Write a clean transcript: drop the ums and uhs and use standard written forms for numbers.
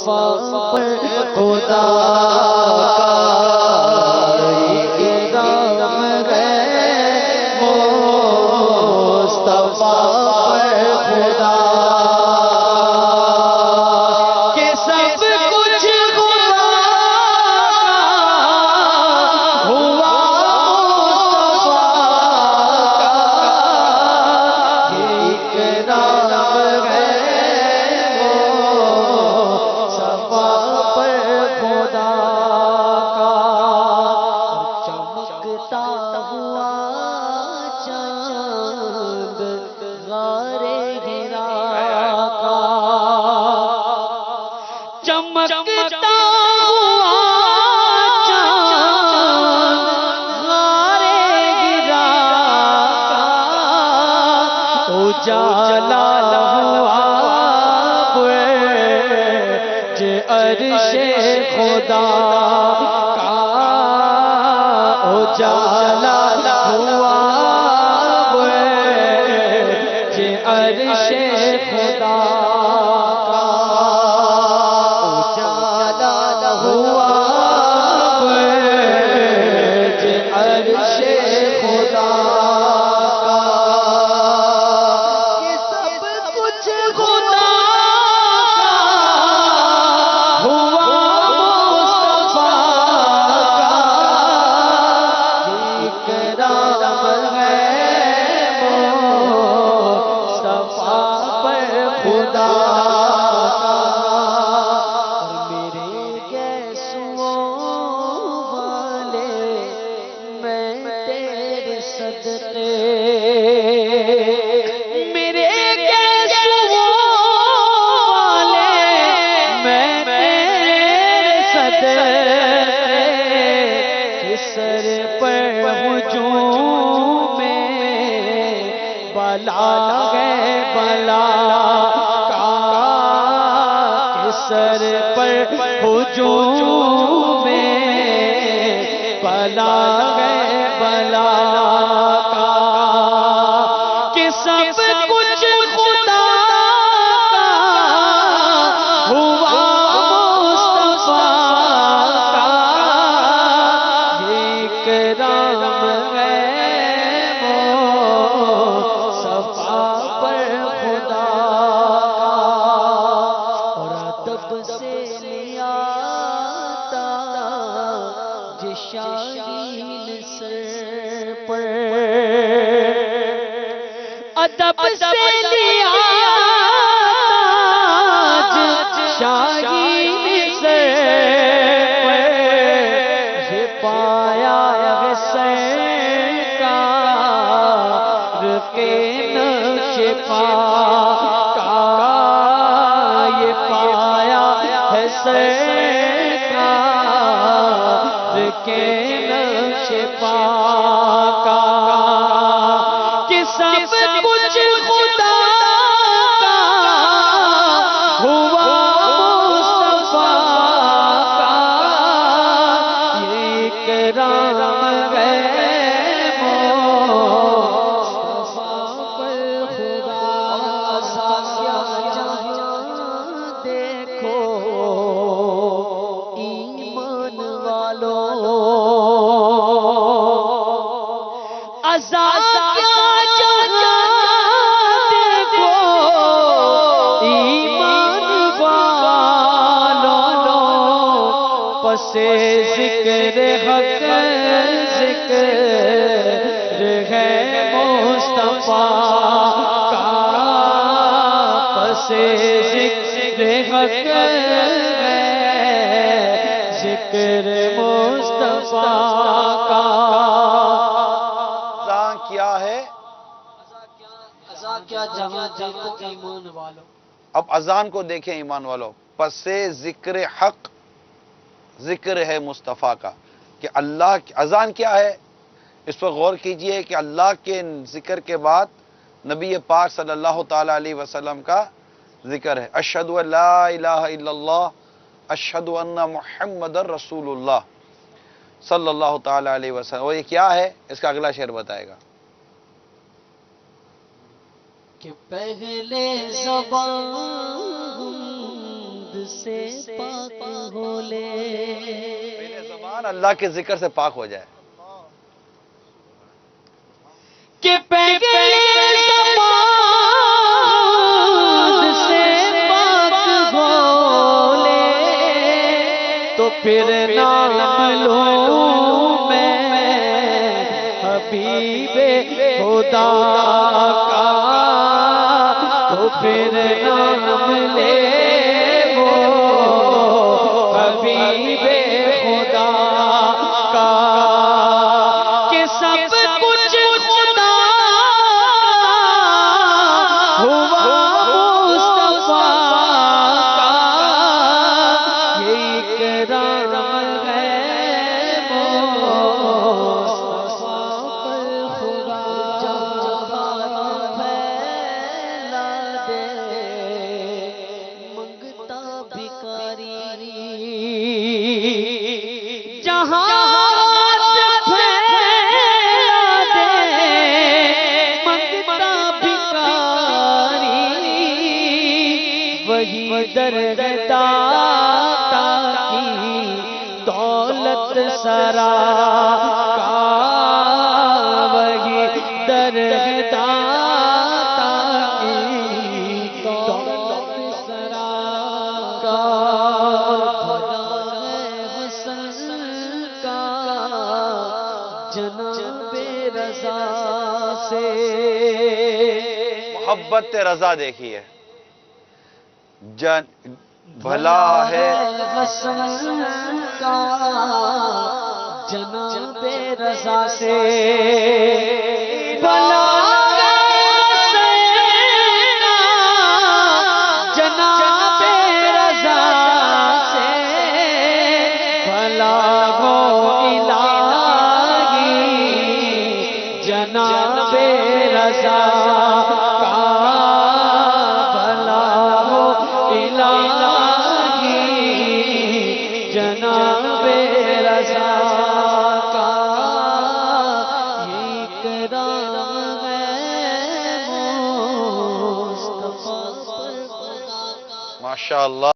مصطفیٰ پر خدا کا اکرام ہے مصطفیٰ پر خدا کہ سب کچھ خدا ہوا چمکتا ہوا چاند غارِ ہرا کا اجالا ہوا برج عرش خدا کا اجالا ہوا برج عرش خدا سر پر ہجوم میں بلا ہے بلا کا کہ سر پر ہجوم میں بلا ہے بلا کا کہ سب کچھ خدا کا ہوا ادب سے لیا تاج شاہین سر پر یہ پایا سرکار کے نقش پا کا یہ پایا ہے سرکار کے نقش پا کا کہ سب کچھ خدا کا ہوا مصطفیٰ کا یہ اکرام ہے مصطفیٰ پر خدا سا جہاں دیکھو ایمان والوں عذاب سے ذکر حق ذکر ہے مصطفیٰ کا پس ذکر حق ہے ذکر مصطفیٰ کا اذان کیا ہے اذان کیا جہاں دیکھو ایمان والو اب اذان کو دیکھیں ایمان والو پس ذکر حق ذکر ہے مصطفیٰ کا کہ اللہ اذان کیا ہے اس پر غور کیجئے کہ اللہ کے ذکر کے بعد نبی پاک صلی اللہ تعالی علیہ وسلم کا ذکر ہے اشہد ان لا الہ الا اللہ اشہد ان محمد رسول اللہ صلی اللہ تعالی علیہ وسلم. اور یہ کیا ہے اس کا اگلا شعر بتائے گا کہ پہلے زبان سے پاک ہو لے، پہلے زبان اللہ کے ذکر سے پاک ہو جائے. کہ پہلے زبان سے پاک ہو لے، تو پھر نام لوں میں حبیب خدا کا، تو پھر نام لے وہ حبیب خدا کا، کہ سب کچھ خدا ہوا مصطفیٰ کا، یہ اکرام ہے مصطفیٰ پر خدا، جہاں پھیلا دے منگتا بھکاری، جہاں وہی درگاہ کی دولت سرا کا، وہی درگاہ کی دولت سرا کا، بھلا ہے حسن کا جناب رضا سے، محبت رضا دیکھیے، بھلا ہے حسن کا جناب رضا سے، بھلا جناب رضا سے، بھلا ہو الہی جناب رضا کا، بھلا ہو الہی جناب رضا کا، یہ اکرام ہے مصطفیٰ پر خدا کا. ماشاءاللہ.